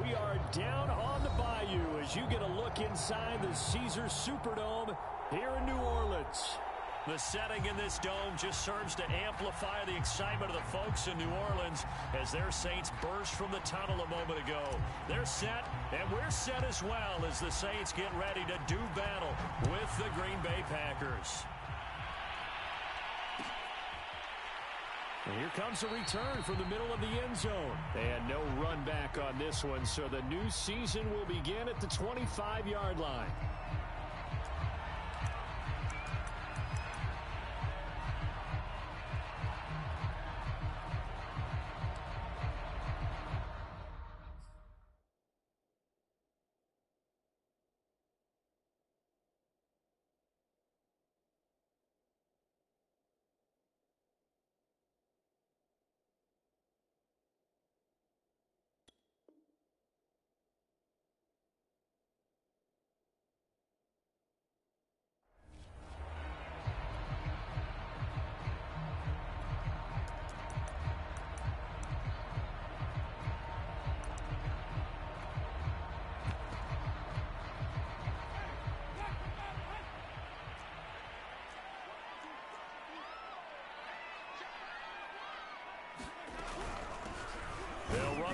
We are down on the bayou as you get a look inside the Caesars Superdome here in New Orleans. The setting in this dome just serves to amplify the excitement of the folks in New Orleans as their Saints burst from the tunnel a moment ago. They're set, and we're set as well as the Saints get ready to do battle with the Green Bay Packers. And here comes a return from the middle of the end zone. And no run back on this one, so the new season will begin at the 25-yard line.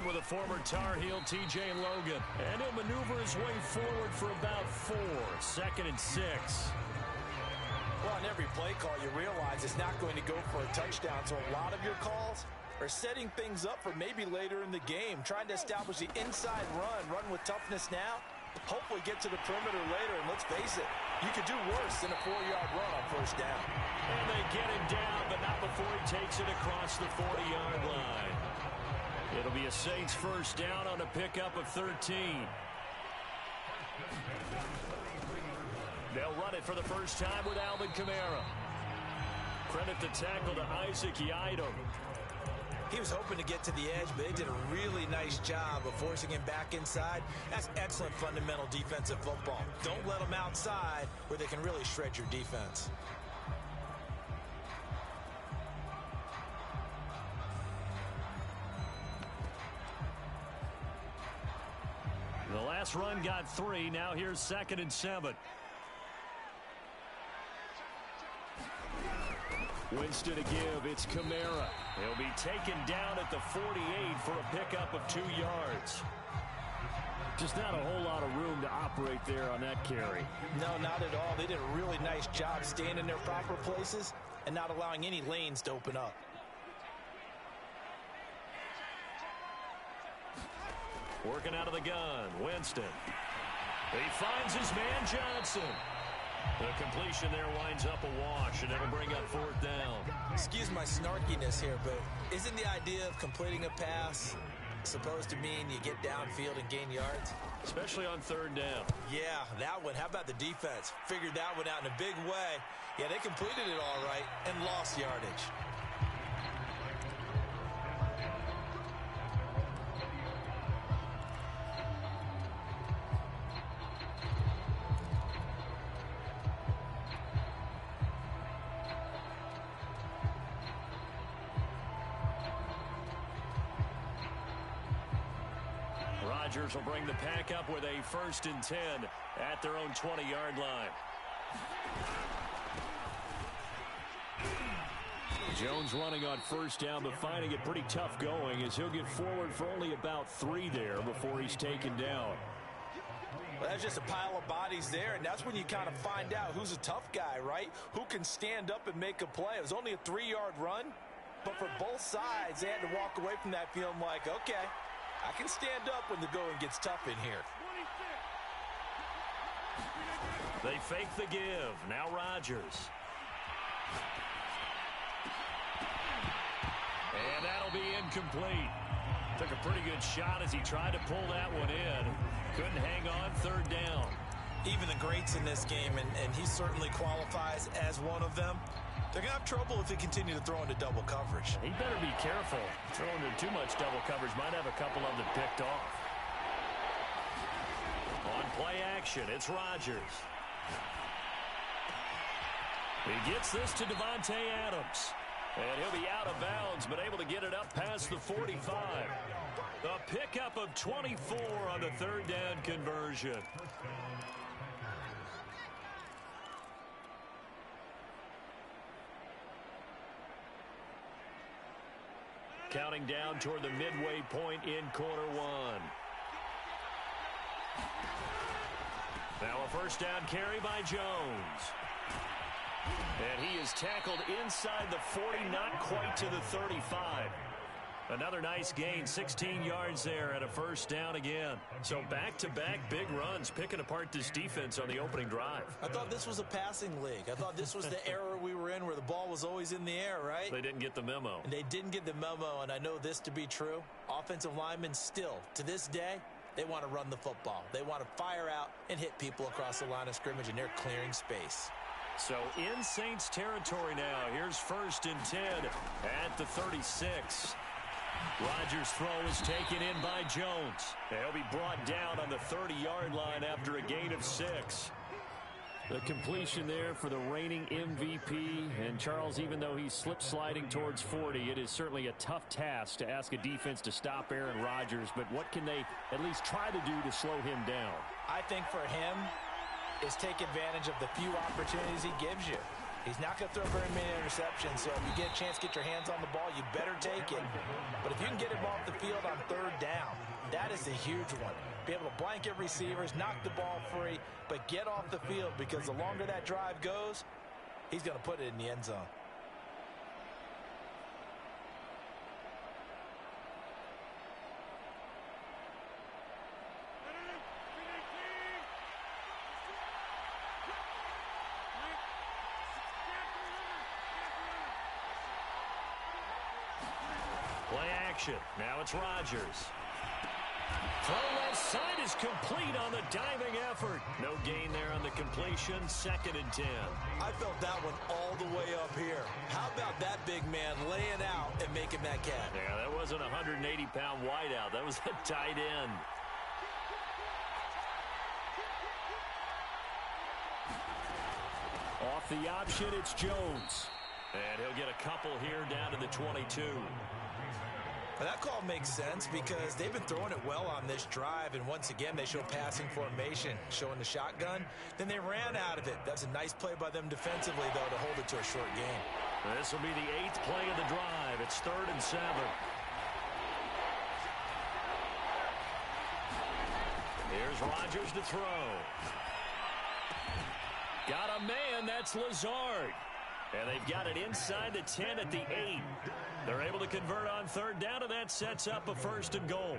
With a former Tar Heel, T.J. Logan. And he'll maneuver his way forward for about 4. 2nd and 6. Well, on every play call, you realize it's not going to go for a touchdown. So a lot of your calls are setting things up for maybe later in the game. Trying to establish the inside run with toughness now. Hopefully get to the perimeter later. And let's face it, you could do worse than a 4-yard run on first down. And they get him down, but not before he takes it across the 40-yard line. It'll be a Saints first down on a pickup of 13. They'll run it for the first time with Alvin Kamara. Credit the tackle to Isaac Yiadom. He was hoping to get to the edge, but they did a really nice job of forcing him back inside. That's excellent fundamental defensive football. Don't let them outside where they can really shred your defense. The last run got 3. Now here's 2nd and 7. Winston to give. It's Kamara. He'll be taken down at the 48 for a pickup of 2 yards. Just not a whole lot of room to operate there on that carry. No, not at all. They did a really nice job staying in their proper places and not allowing any lanes to open up. Working out of the gun, Winston. He finds his man, Johnson. The completion there winds up a wash, and it'll bring up 4th down. Excuse my snarkiness here, but isn't the idea of completing a pass supposed to mean you get downfield and gain yards? Especially on 3rd down. Yeah, that one. How about the defense? Figured that one out in a big way. Yeah, they completed it all right and lost yardage. Rodgers will bring the pack up with a 1st and 10 at their own 20-yard line. Jones running on 1st down, but finding it pretty tough going as he'll get forward for only about 3 there before he's taken down. Well, that's just a pile of bodies there, and that's when you kind of find out who's a tough guy, right? Who can stand up and make a play. It was only a 3-yard run, but for both sides, they had to walk away from that feeling like, okay, I can stand up when the going gets tough in here. They fake the give. Now Rodgers. And that'll be incomplete. Took a pretty good shot as he tried to pull that one in. Couldn't hang on 3rd down. Even the greats in this game, and he certainly qualifies as one of them, they're going to have trouble if they continue to throw into double coverage. He better be careful. Throwing into too much double coverage might have a couple of them picked off. On play action, it's Rodgers. He gets this to Davante Adams. And he'll be out of bounds, but able to get it up past the 45. A pickup of 24 on the third down conversion. Counting down toward the midway point in quarter one. Now a first down carry by Jones. And he is tackled inside the 40, not quite to the 35. Another nice gain, 16 yards there and a first down again. So back-to-back big runs, picking apart this defense on the opening drive. I thought this was a passing league. I thought this was the era we were in where the ball was always in the air, right? They didn't get the memo. And they didn't get the memo, and I know this to be true. Offensive linemen still, to this day, they want to run the football. They want to fire out and hit people across the line of scrimmage, and they're clearing space. So in Saints territory now. Here's 1st and 10 at the 36. Rodgers' throw is taken in by Jones. He'll be brought down on the 30-yard line after a gain of 6. The completion there for the reigning MVP. And Charles, even though he's slip-sliding towards 40, it is certainly a tough task to ask a defense to stop Aaron Rodgers. But what can they at least try to do to slow him down? I think for him is take advantage of the few opportunities he gives you. He's not going to throw very many interceptions, so if you get a chance to get your hands on the ball, you better take it. But if you can get him off the field on 3rd down, that is a huge one. Be able to blanket receivers, knock the ball free, but get off the field, because the longer that drive goes, he's going to put it in the end zone. Play action. Now it's Rodgers. Throw left side is complete on the diving effort. No gain there on the completion. 2nd and 10. I felt that one all the way up here. How about that big man laying out and making that catch? Yeah, that wasn't a 180-pound wideout. That was a tight end. Off the option, it's Jones. And he'll get a couple here down to the 22. Well, that call makes sense because they've been throwing it well on this drive, and once again they show passing formation, showing the shotgun. Then they ran out of it. That's a nice play by them defensively, though, to hold it to a short game. This will be the 8th play of the drive. It's 3rd and 7. Here's Rodgers to throw. Got a man. That's Lazard. And they've got it inside the 10 at the 8. They're able to convert on 3rd down, and that sets up a 1st and goal.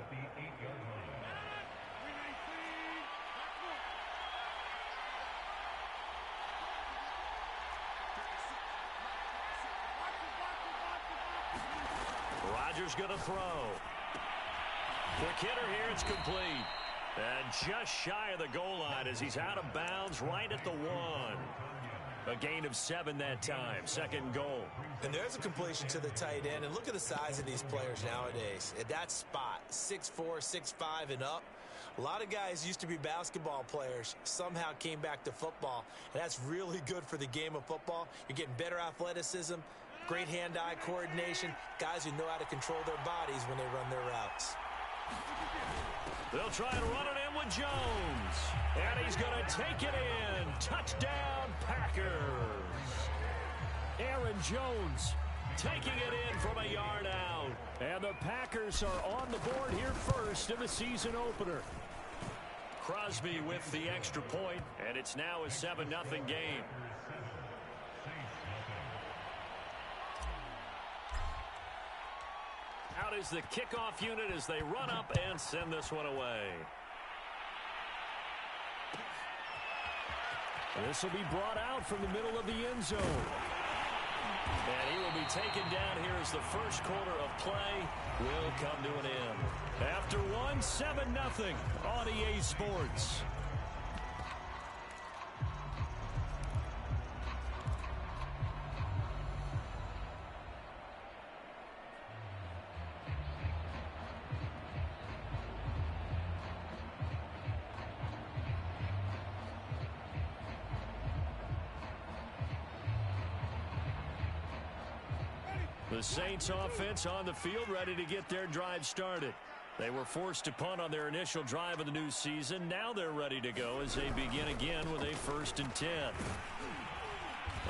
Rodgers going to throw. Quick hitter here. It's complete. And just shy of the goal line as he's out of bounds right at the 1. A gain of 7 that time. 2nd goal. And there's a completion to the tight end. And look at the size of these players nowadays. At that spot, 6'4", 6'5", and up. A lot of guys used to be basketball players, somehow came back to football. And that's really good for the game of football. You're getting better athleticism, great hand-eye coordination, guys who know how to control their bodies when they run their routes. They'll try and run it in with Jones. And he's going to take it in. Touchdown, Packers. Aaron Jones taking it in from a yard out. And the Packers are on the board here first in the season opener. Crosby with the extra point, and it's now a 7-0 game. Out is the kickoff unit as they run up and send this one away. This will be brought out from the middle of the end zone. And he will be taken down here as the first quarter of play will come to an end. After 7-0 on EA Sports. The Saints offense on the field ready to get their drive started. They were forced to punt on their initial drive of the new season. Now they're ready to go as they begin again with a 1st and 10.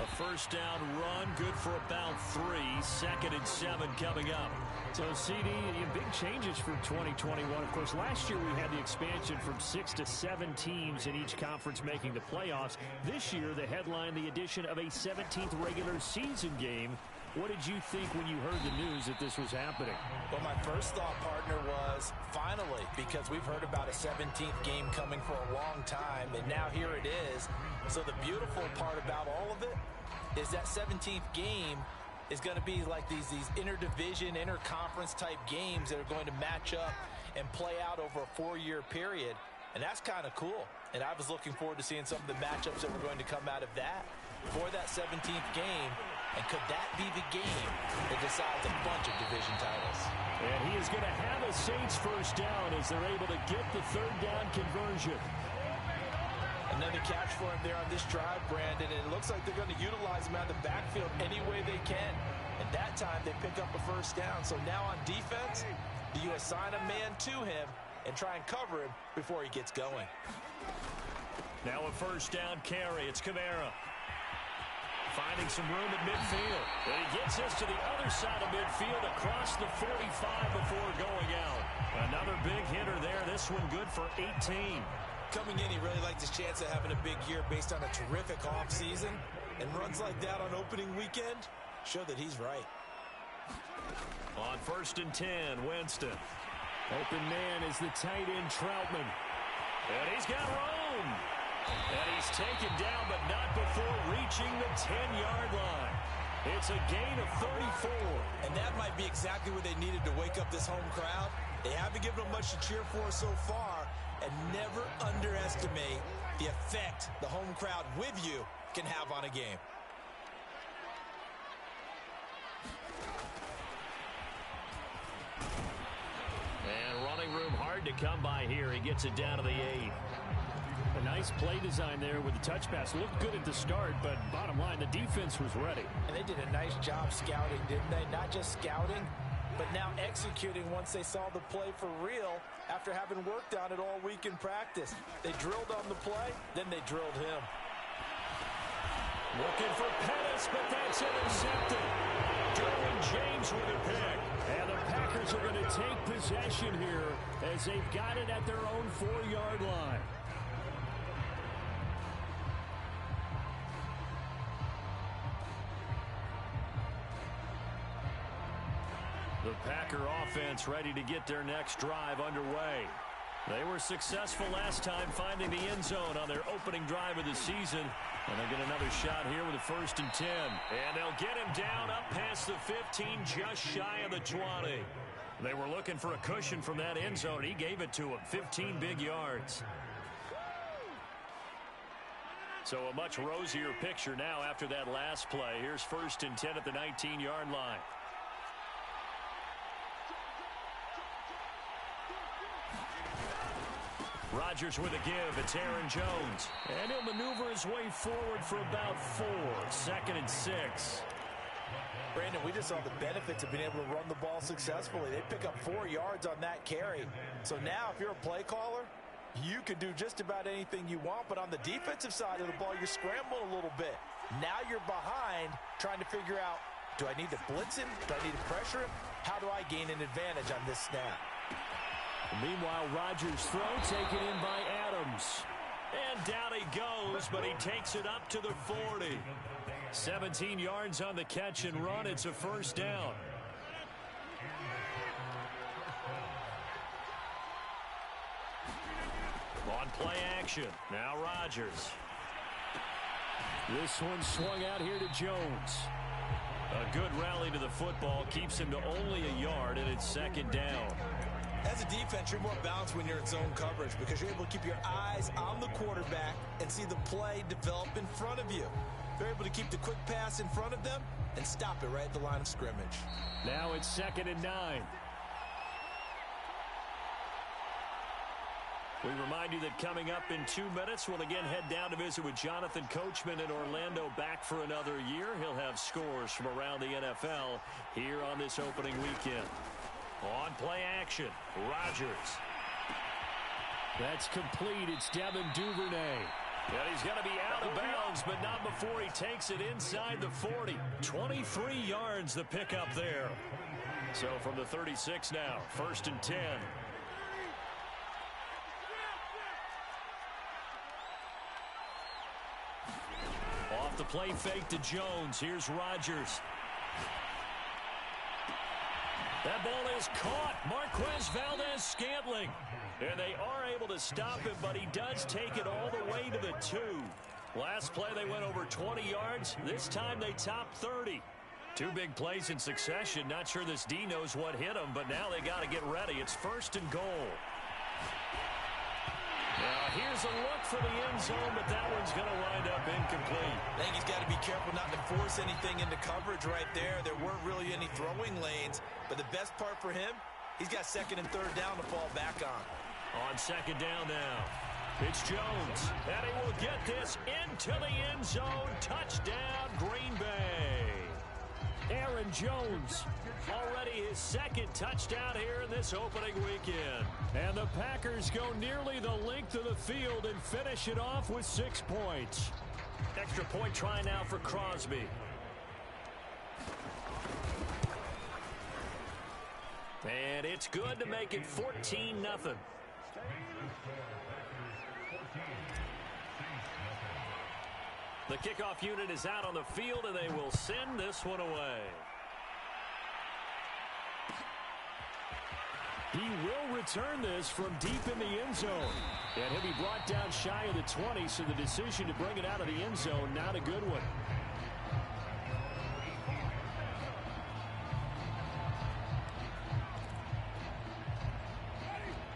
A first down run, good for about 3. 2nd and 7 coming up. So, CD, big changes for 2021. Of course, last year we had the expansion from 6 to 7 teams in each conference making the playoffs. This year, the headline, the addition of a 17th regular season game. What did you think when you heard the news that this was happening? Well, my first thought, partner, was finally, because we've heard about a 17th game coming for a long time, and now here it is. So the beautiful part about all of it is that 17th game is going to be like these interdivision, interconference type games that are going to match up and play out over a 4-year period. And that's kind of cool. And I was looking forward to seeing some of the matchups that were going to come out of that for that 17th game. And could that be the game that decides a bunch of division titles? And he is going to have a Saints first down as they're able to get the 3rd down conversion. Another catch for him there on this drive, Brandon. And it looks like they're going to utilize him out of the backfield any way they can. And that time they pick up a first down. So now on defense, you assign a man to him and try and cover him before he gets going. Now a first down carry. It's Kamara. Finding some room at midfield. And he gets us to the other side of midfield across the 45 before going out. Another big hitter there. This one good for 18. Coming in, he really liked his chance of having a big year based on a terrific offseason. And runs like that on opening weekend show that he's right. On 1st and 10, Winston. Open man is the tight end Troutman. And he's got room. And he's taken down, but not before reaching the 10-yard line. It's a gain of 34. And that might be exactly what they needed to wake up this home crowd. They haven't given them much to cheer for so far. And never underestimate the effect the home crowd with you can have on a game. And running room hard to come by here. He gets it down to the 8. A nice play design there with the touch pass. Looked good at the start, but bottom line, the defense was ready. And they did a nice job scouting, didn't they? Not just scouting, but now executing once they saw the play for real after having worked on it all week in practice. They drilled on the play, then they drilled him. Looking for Pettis, but that's intercepted. Derwin James with a pick. And the Packers are going to take possession here as they've got it at their own 4-yard line. The Packer offense ready to get their next drive underway. They were successful last time finding the end zone on their opening drive of the season. And they'll get another shot here with a 1st and 10. And they'll get him down up past the 15, just shy of the 20. They were looking for a cushion from that end zone. He gave it to him, 15 big yards. So a much rosier picture now after that last play. Here's 1st and 10 at the 19-yard line. Rodgers with a give. It's Aaron Jones. And he'll maneuver his way forward for about 4. 2nd and 6. Brandon, we just saw the benefits of being able to run the ball successfully. They pick up 4 yards on that carry. So now if you're a play caller, you can do just about anything you want. But on the defensive side of the ball, you're scrambling a little bit. Now you're behind trying to figure out, do I need to blitz him? Do I need to pressure him? How do I gain an advantage on this snap? Meanwhile, Rodgers' throw taken in by Adams. And down he goes, but he takes it up to the 40. 17 yards on the catch and run. It's a first down. On play action. Now Rodgers. This one swung out here to Jones. A good rally to the football keeps him to only a yard, and it's 2nd down. As a defense, you're more balanced when you're in zone coverage because you're able to keep your eyes on the quarterback and see the play develop in front of you. They're able to keep the quick pass in front of them and stop it right at the line of scrimmage. Now it's 2nd and 9. We remind you that coming up in 2 minutes, we'll again head down to visit with Jonathan Coachman in Orlando, back for another year. He'll have scores from around the NFL here on this opening weekend. On play action, Rodgers. That's complete. It's Devin Duvernay. And he's going to be out of bounds, but not before he takes it inside the 40. 23 yards the pickup there. So from the 36 now, 1st and 10. Off the play fake to Jones. Here's Rodgers. That ball is caught. Marquez Valdes-Scantling. And they are able to stop him, but he does take it all the way to the 2. Last play they went over 20 yards. This time they topped 30. 2 big plays in succession. Not sure this D knows what hit him, but now they got to get ready. It's 1st and goal. Now here's a look for the end zone, but that one's going to wind up incomplete. I think he's got to be careful not to force anything into coverage right there. There weren't really any throwing lanes, but the best part for him, he's got 2nd and 3rd down to fall back on. On 2nd down now, it's Jones, and he will get this into the end zone. Touchdown, Green Bay. Aaron Jones. Already his 2nd touchdown here in this opening weekend. And the Packers go nearly the length of the field and finish it off with 6 points. Extra point try now for Crosby. And it's good to make it 14-0. The kickoff unit is out on the field, and they will send this one away. He will return this from deep in the end zone. And he'll be brought down shy of the 20, so the decision to bring it out of the end zone, not a good one.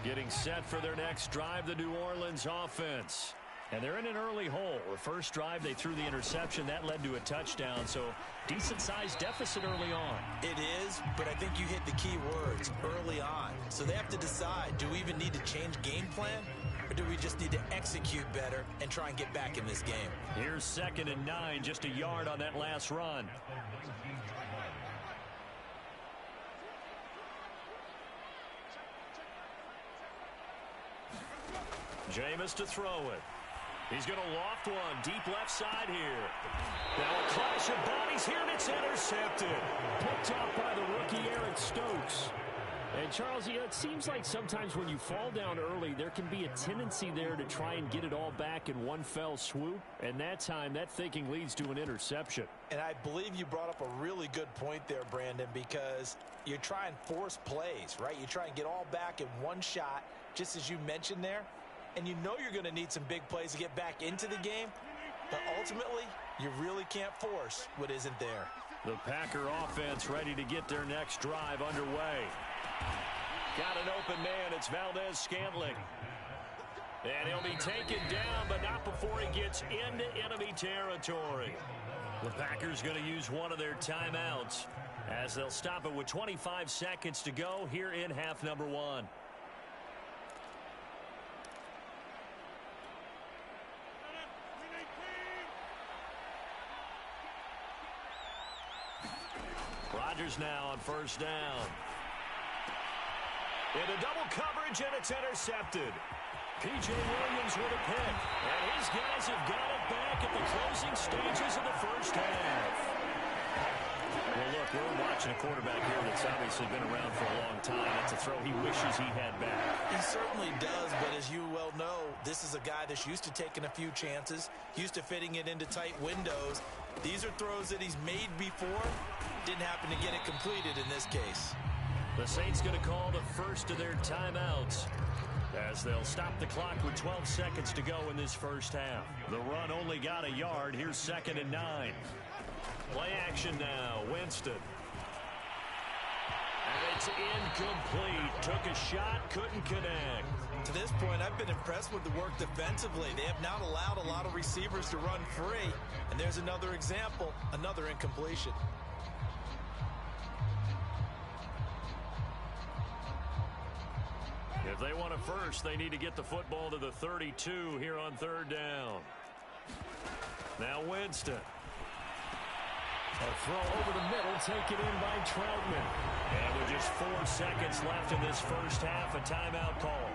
Getting set for their next drive, the New Orleans offense. And they're in an early hole. The first drive, they threw the interception. That led to a touchdown, so decent-sized deficit early on. It is, but I think you hit the key words, early on. So they have to decide, do we even need to change game plan, or do we just need to execute better and try and get back in this game? Here's 2nd and 9, just a yard on that last run. Jameis to throw it. He's going to loft one deep left side here. Now a clash of bodies here, and it's intercepted. Picked off by the rookie Eric Stokes. And Charles, you know, it seems like sometimes when you fall down early, there can be a tendency there to try and get it all back in one fell swoop. And that time, that thinking leads to an interception. And I believe you brought up a really good point there, Brandon, because you try and force plays, right? You try and get all back in one shot, just as you mentioned there. And you know you're going to need some big plays to get back into the game. But ultimately, you really can't force what isn't there. The Packer offense ready to get their next drive underway. Got an open man. It's Valdes-Scantling. And he'll be taken down, but not before he gets into enemy territory. The Packers going to use one of their timeouts as they'll stop it with 25 seconds to go here in half number 1. Rodgers now on 1st down. Into double coverage, and it's intercepted. P.J. Williams with a pick. And his guys have got it back at the closing stages of the first half. Well, look, we're watching a quarterback here that's obviously been around for a long time. That's a throw he wishes he had back. He certainly does, but as you well know, this is a guy that's used to taking a few chances, used to fitting it into tight windows. These are throws that he's made before. Didn't happen to get it completed in this case. The Saints going to call the first of their timeouts as they'll stop the clock with 12 seconds to go in this first half. The run only got a yard. Here's 2nd and 9. Play action now. Winston. And it's incomplete. Took a shot, couldn't connect. To this point, I've been impressed with the work defensively. They have not allowed a lot of receivers to run free. And there's another example, another incompletion. If they want a first, they need to get the football to the 32 here on third down. Now Winston. A throw over the middle, taken in by Troutman. And with just 4 seconds left in this first half, a timeout call.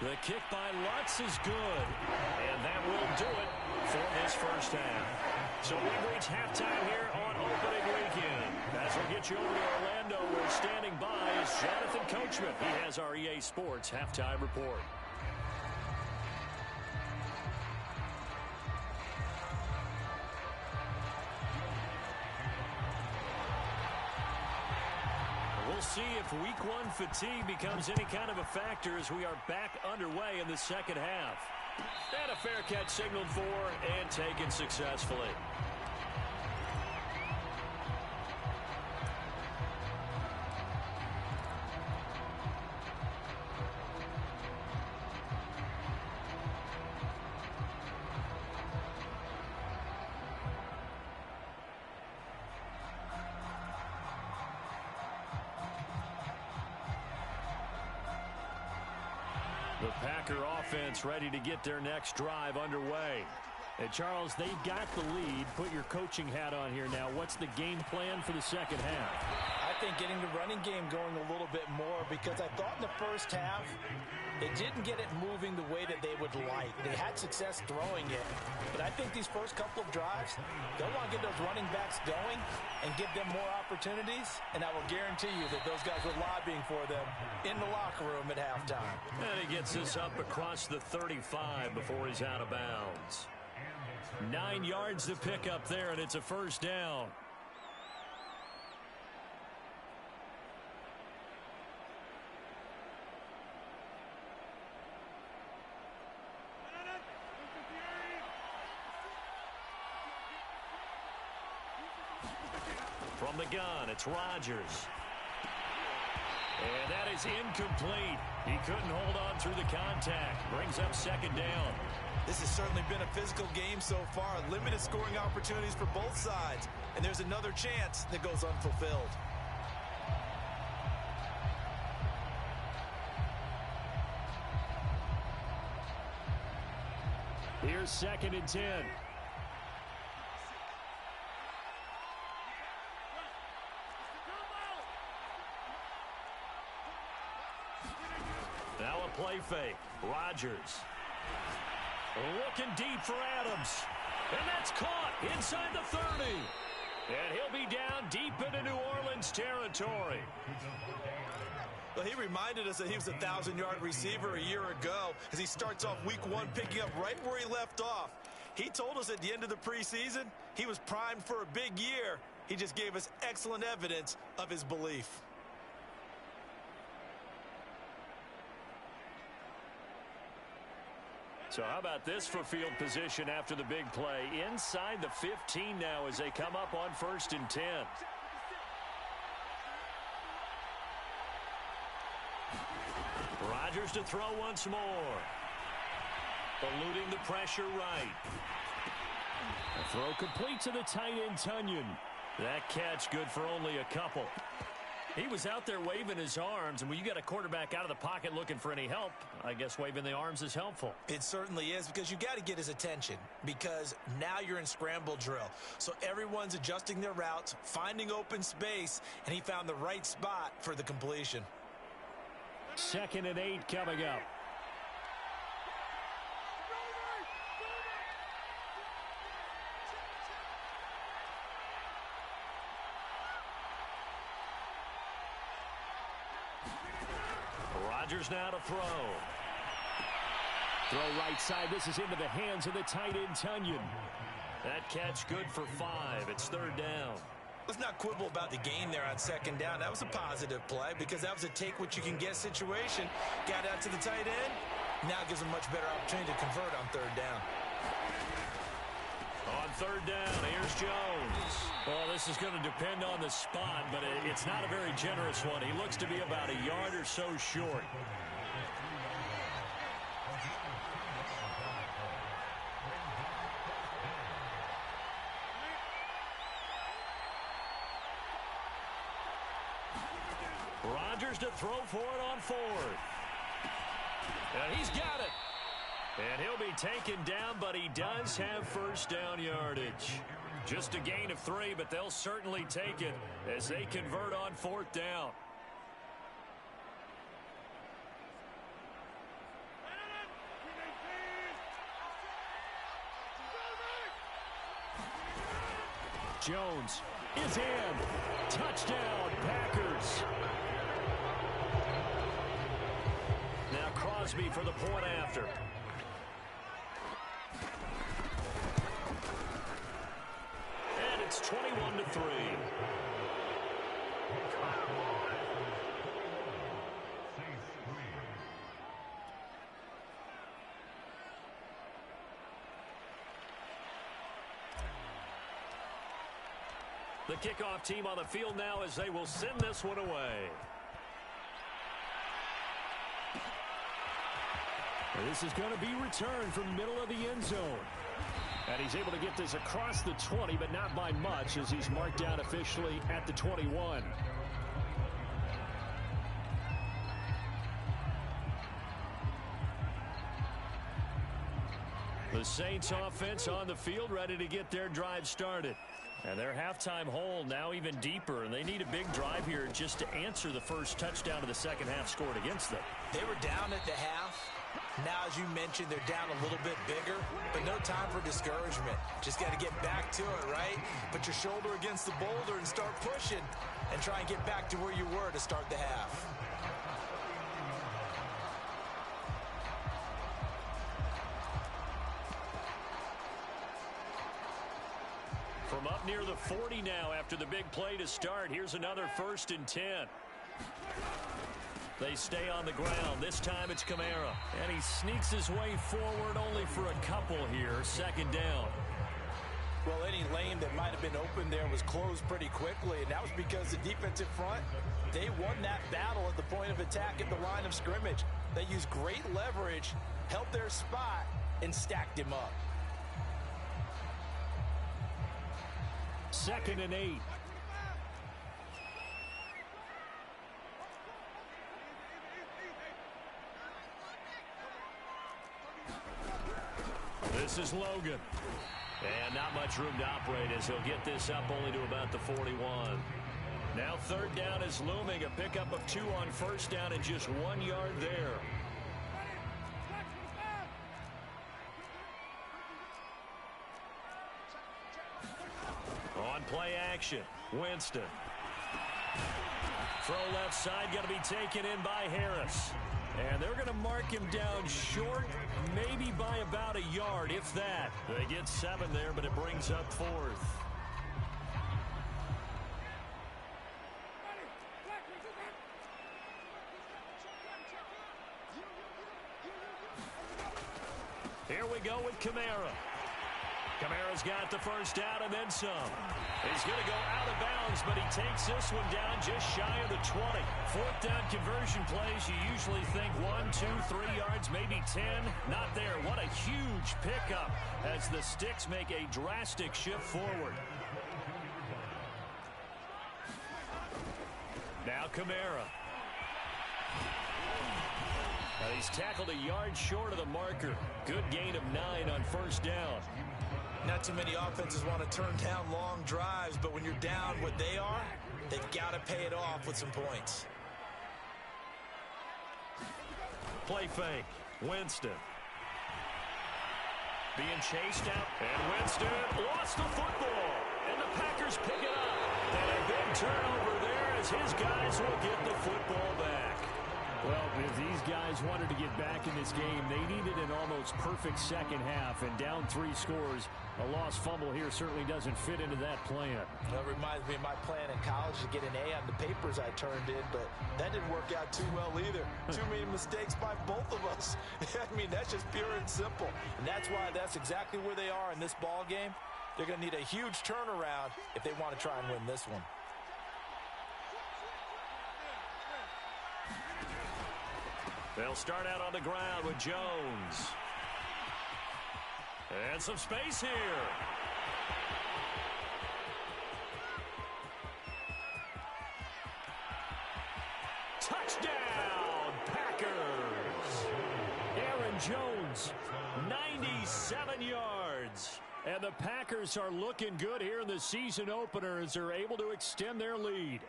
The kick by Lutz is good. And that will do it for this first half. So we've reached halftime here on opening weekend. As we'll get you over to Orlando, where standing by is Jonathan Coachman. He has our EA Sports halftime report. We'll see if week one fatigue becomes any kind of a factor as we are back underway in the second half. And a fair catch signaled for and taken successfully. The Packer offense ready to get their next drive underway. And Charles, they've got the lead. Put your coaching hat on here now. What's the game plan for the second half? I think getting the running game going a little bit more, because I thought in the first half they didn't get it moving the way that they would like. They had success throwing it, but I think these first couple of drives, they'll want to get those running backs going and give them more opportunities, and I will guarantee you that those guys were lobbying for them in the locker room at halftime. And he gets this up across the 35 before he's out of bounds. 9 yards to pick up there, and it's a first down. From the gun, it's Rodgers. And that is incomplete. He couldn't hold on through the contact. Brings up second down. This has certainly been a physical game so far. Limited scoring opportunities for both sides. And there's another chance that goes unfulfilled. Here's 2nd and 10. Now a play fake. Rodgers. Looking deep for Adams. And that's caught inside the 30. And he'll be down deep into New Orleans territory. Well, he reminded us that he was a 1,000-yard receiver a year ago as he starts off week one picking up right where he left off. He told us at the end of the preseason he was primed for a big year. He just gave us excellent evidence of his belief. So how about this for field position after the big play? Inside the 15 now as they come up on 1st and 10. Rodgers to throw once more. Eluding the pressure right. A throw complete to the tight end, Tonyan. That catch good for only a couple. He was out there waving his arms, and when you got a quarterback out of the pocket looking for any help, I guess waving the arms is helpful. It certainly is, because you got to get his attention, because now you're in scramble drill. So everyone's adjusting their routes, finding open space, and he found the right spot for the completion. 2nd and 8 coming up. Rodgers now to throw. Throw right side. This is into the hands of the tight end, Tonyan. That catch good for 5. It's 3rd down. Let's not quibble about the gain there on 2nd down. That was a positive play because that was a take-what-you-can-get situation. Got out to the tight end. Now gives him much better opportunity to convert on 3rd down. On 3rd down, here's Jones. Well, this is going to depend on the spot, but it's not a very generous one. He looks to be about a yard or so short. Rodgers to throw for it on fourth. And he's got it. And he'll be taken down, but he does have first down yardage. Just a gain of 3, but they'll certainly take it as they convert on fourth down. Jones is in. Touchdown, Packers. Now Crosby for the point after. And it's 21-3. The kickoff team on the field now as they will send this one away. This is going to be returned from the middle of the end zone. And he's able to get this across the 20, but not by much as he's marked down officially at the 21. The Saints offense on the field ready to get their drive started. And their halftime hole now even deeper, and they need a big drive here just to answer the first touchdown of the second half scored against them. They were down at the half. Now, as you mentioned, they're down a little bit bigger, but no time for discouragement. Just got to get back to it, right? Put your shoulder against the boulder and start pushing and try and get back to where you were to start the half. From up near the 40 now after the big play to start. Here's another 1st and 10. They stay on the ground. This time it's Kamara. And he sneaks his way forward only for a couple here. 2nd down. Well, any lane that might have been open there was closed pretty quickly, and that was because the defensive front, they won that battle at the point of attack at the line of scrimmage. They used great leverage, held their spot, and stacked him up. 2nd and 8. This is Logan. And not much room to operate as he'll get this up only to about the 41. Now 3rd down is looming. A pickup of 2 on 1st down and just 1 yard there. On play action, Winston. Throw left side, going to be taken in by Harris. And they're going to mark him down short, maybe by about a yard, if that. They get 7 there, but it brings up 4th. Here we go with Kamara. Kamara's got the first down and then some. He's going to go out of bounds, but he takes this one down just shy of the 20. 4th down conversion plays, you usually think 1, 2, 3 yards, maybe 10. Not there. What a huge pickup as the Sticks make a drastic shift forward. Now Kamara. He's tackled a yard short of the marker. Good gain of 9 on 1st down. Not too many offenses want to turn down long drives, but when you're down what they are, they've got to pay it off with some points. Play fake. Winston. Being chased out. And Winston lost the football. And the Packers pick it up. And a big turnover there as his guys will get the football back. Well, if these guys wanted to get back in this game, they needed an almost perfect second half, and down 3 scores. A lost fumble here certainly doesn't fit into that plan. That reminds me of my plan in college to get an A on the papers I turned in, but that didn't work out too well either. Too many mistakes by both of us. I mean, that's just pure and simple. And that's why that's exactly where they are in this ball game. They're going to need a huge turnaround if they want to try and win this one. They'll start out on the ground with Jones. And some space here. 97 yards. And the Packers are looking good here in the season opener as they're able to extend their lead.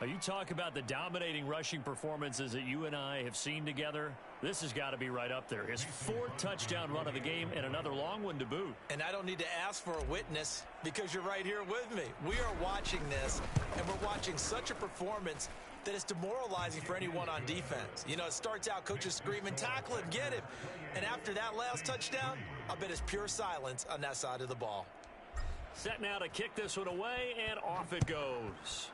You talk about the dominating rushing performances that you and I have seen together. This has got to be right up there. His 4th touchdown run of the game and another long one to boot. And I don't need to ask for a witness because you're right here with me. We are watching this, and we're watching such a performance that is demoralizing for anyone on defense. You know, it starts out coaches screaming, tackle him, get him. And after that last touchdown, I bet it's pure silence on that side of the ball. Set now to kick this one away, and off it goes.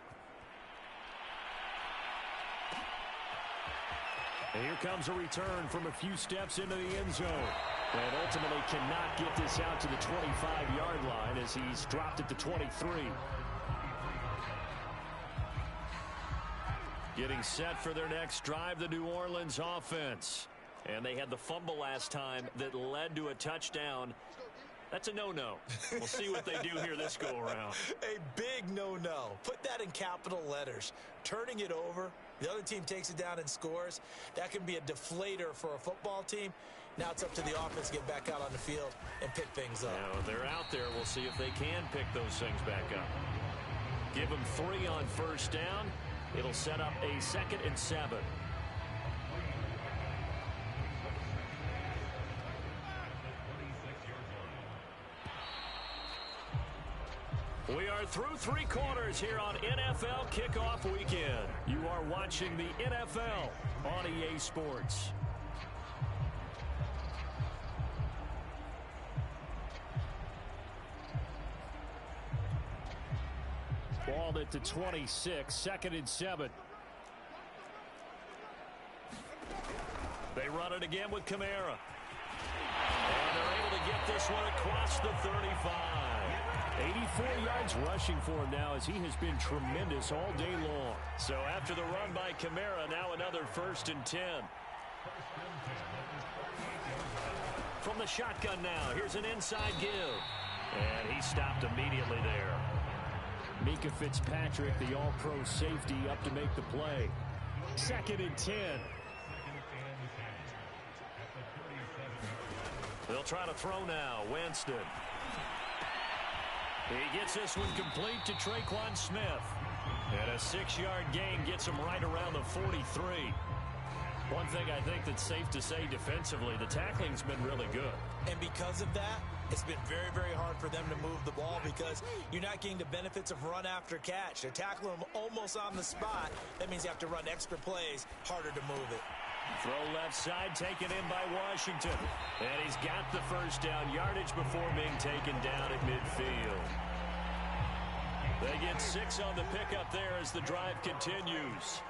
And here comes a return from a few steps into the end zone. And ultimately cannot get this out to the 25-yard line as he's dropped at the 23. Getting set for their next drive, the New Orleans offense. And they had the fumble last time that led to a touchdown. That's a no-no. We'll see what they do here this go-around. A big no-no. Put that in capital letters. Turning it over, the other team takes it down and scores. That can be a deflator for a football team. Now it's up to the offense to get back out on the field and pick things up. Now they're out there. We'll see if they can pick those things back up. Give them 3 on first down. It'll set up a 2nd and 7. We are through 3 quarters here on NFL Kickoff Weekend. You are watching the NFL on EA Sports. Ball at the 26, 2nd and 7. They run it again with Kamara. And they're able to get this one across the 35. 84 yards rushing for him now as he has been tremendous all day long. So after the run by Kamara, now another 1st and 10. From the shotgun now, here's an inside give. And he stopped immediately there. Minkah Fitzpatrick, the all-pro safety, up to make the play. 2nd and 10. They'll try to throw now. Winston. He gets this one complete to Tre'Quan Smith. And a 6-yard gain gets him right around the 43. One thing I think that's safe to say defensively, the tackling's been really good. And because of that, it's been very, very hard for them to move the ball because you're not getting the benefits of run after catch. They're tackling them almost on the spot. That means you have to run extra plays, harder to move it. Throw left side, taken in by Washington. And he's got the first down yardage before being taken down at midfield. They get 6 on the pickup there as the drive continues.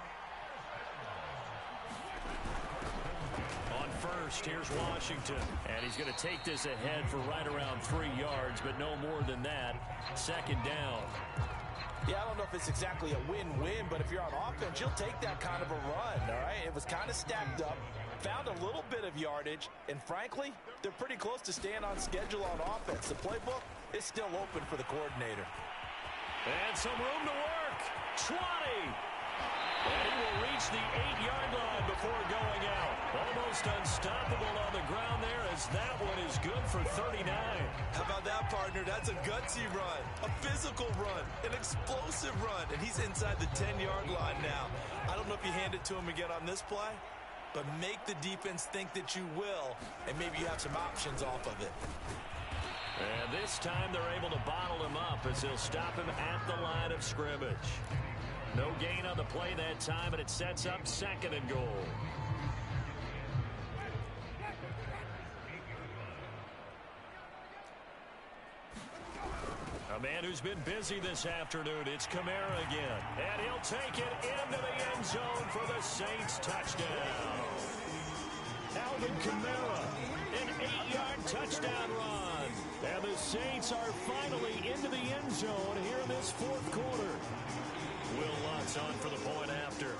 On first, here's Washington. And he's going to take this ahead for right around 3 yards, but no more than that. 2nd down. Yeah, I don't know if it's exactly a win-win, but if you're on offense, you'll take that kind of a run, all right? It was kind of stacked up, found a little bit of yardage, and frankly, they're pretty close to staying on schedule on offense. The playbook is still open for the coordinator. And some room to work. 20. And he will reach the 8-yard line before going out. Almost unstoppable on the ground there as that one is good for 39. How about that, partner? That's a gutsy run, a physical run, an explosive run, and he's inside the 10-yard line now. I don't know if you hand it to him again on this play, but make the defense think that you will, and maybe you have some options off of it. And this time they're able to bottle him up as they'll stop him at the line of scrimmage. No gain on the play that time, and it sets up 2nd and goal. A man who's been busy this afternoon, it's Kamara again. And he'll take it into the end zone for the Saints touchdown. Alvin Kamara, an 8-yard touchdown run. And the Saints are finally into the end zone here in this 4th quarter. Will Lutz on for the point after.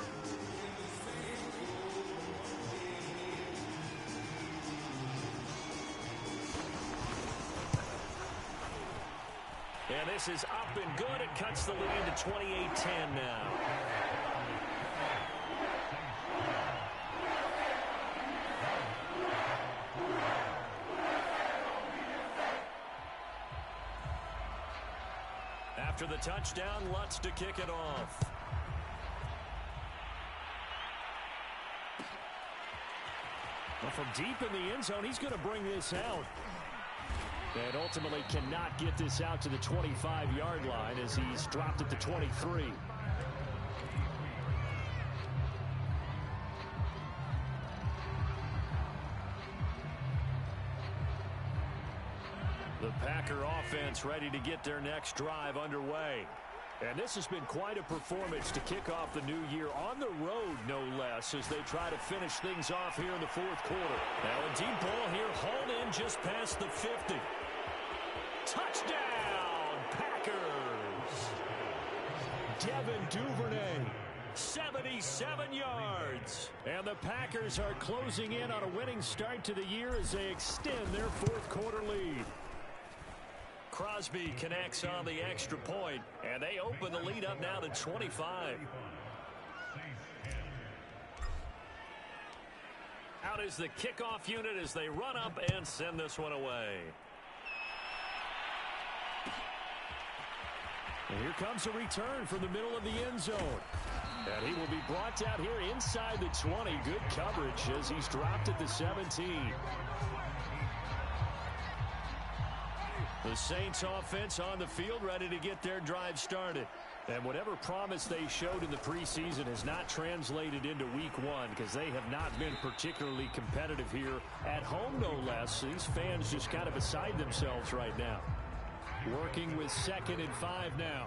And this is up and good. It cuts the lead to 28-10 now. After the touchdown, Lutz to kick it off. Well, from deep in the end zone, he's going to bring this out. And ultimately cannot get this out to the 25-yard line as he's dropped at the 23. The Packer offense ready to get their next drive underway. And this has been quite a performance to kick off the new year on the road, no less, as they try to finish things off here in the fourth quarter. Now a deep ball here, hauled in just past the 50. Touchdown, Packers! Devin Duvernay, 77 yards. and the Packers are closing in on a winning start to the year as they extend their fourth quarter lead. Crosby connects on the extra point, and they open the lead up now to 25. Out is the kickoff unit as they run up and send this one away. And here comes a return from the middle of the end zone. And he will be brought down here inside the 20. Good coverage as he's dropped at the 17. The Saints offense on the field ready to get their drive started. And whatever promise they showed in the preseason has not translated into week one because they have not been particularly competitive here at home, no less. These fans just kind of beside themselves right now. Working with 2nd and 5 now.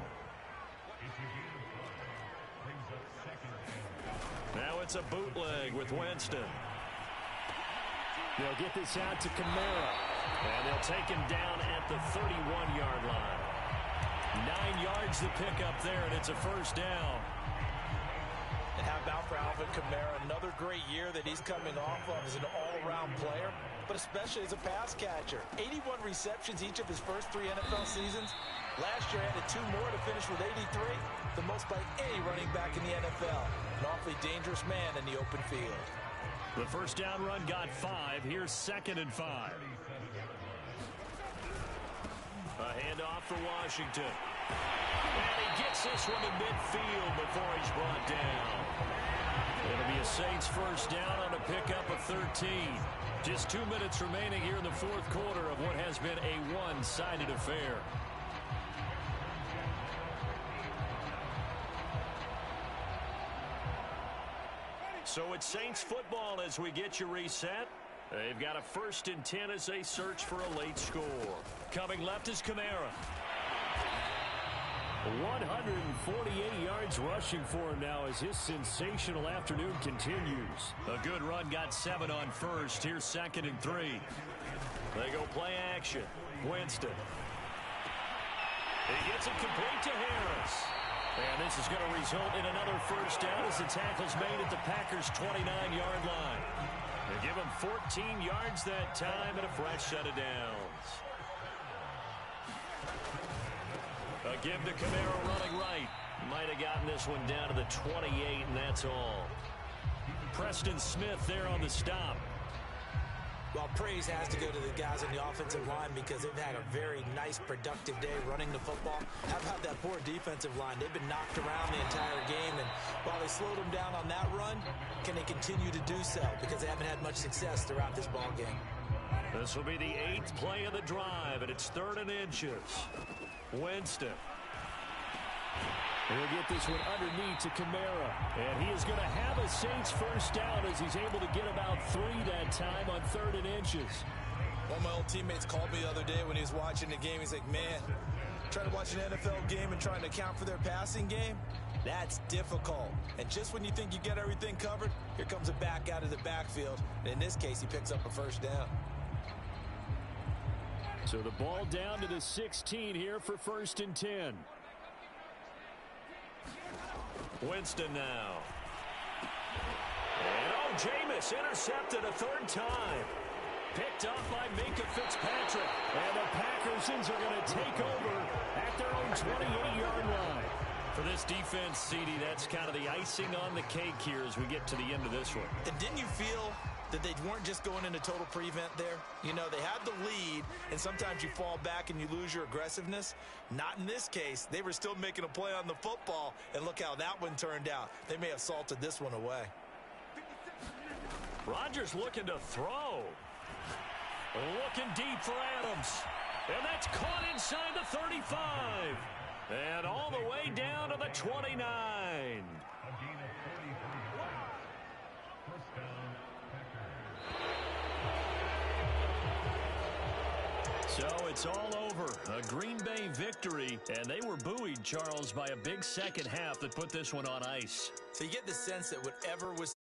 Now it's a bootleg with Winston. They'll get this out to Kamara. And they'll take him down at the 31-yard line. 9 yards to pick up there, and it's a first down. And how about for Alvin Kamara? Another great year that he's coming off of as an all-around player, but especially as a pass catcher. 81 receptions each of his first 3 NFL seasons. Last year added 2 more to finish with 83, the most by any running back in the NFL. An awfully dangerous man in the open field. The first down run got 5. Here's 2nd and 5. A handoff for Washington. And he gets this one to midfield before he's brought down. It'll be a Saints first down on a pickup of 13. Just 2 minutes remaining here in the fourth quarter of what has been a one-sided affair. So it's Saints football as we get you reset. They've got a 1st and 10 as they search for a late score. Coming left is Kamara. 148 yards rushing for him now as his sensational afternoon continues. A good run, got 7 on first. Here's 2nd and 3. They go play action. Winston. He gets it complete to Harris. And this is going to result in another first down as the tackle's made at the Packers' 29-yard line. They give him 14 yards that time and a fresh set of downs. A give to Kamara running right. Might have gotten this one down to the 28, and that's all. Preston Smith there on the stop. Well, praise has to go to the guys on the offensive line because they've had a very nice, productive day running the football. How about that poor defensive line? They've been knocked around the entire game, and while they slowed them down on that run, can they continue to do so? Because they haven't had much success throughout this ball game. This will be the 8th play of the drive, and it's 3rd and inches. Winston. He'll get this one underneath to Kamara. And he is going to have a Saints first down as he's able to get about 3 that time on 3rd and inches. One of my old teammates called me the other day when he was watching the game. He's like, man, trying to watch an NFL game and trying to account for their passing game, that's difficult. And just when you think you get everything covered, here comes a back out of the backfield. And in this case, he picks up a first down. So the ball down to the 16 here for 1st and 10. Winston now. And Jameis intercepted a 3rd time. Picked up by Minkah Fitzpatrick. And the Packersons are going to take over at their own 28-yard line. For this defense, CD, that's kind of the icing on the cake here as we get to the end of this one. And didn't you feel that they weren't just going into total prevent there? You know, they had the lead, and sometimes you fall back and you lose your aggressiveness. Not in this case. They were still making a play on the football, and look how that one turned out. They may have salted this one away. Rodgers looking to throw. Looking deep for Adams. And that's caught inside the 35. And all the way down to the 29. So it's all over. A Green Bay victory. And they were buoyed, Charles, by a big second half that put this one on ice. So you get the sense that whatever was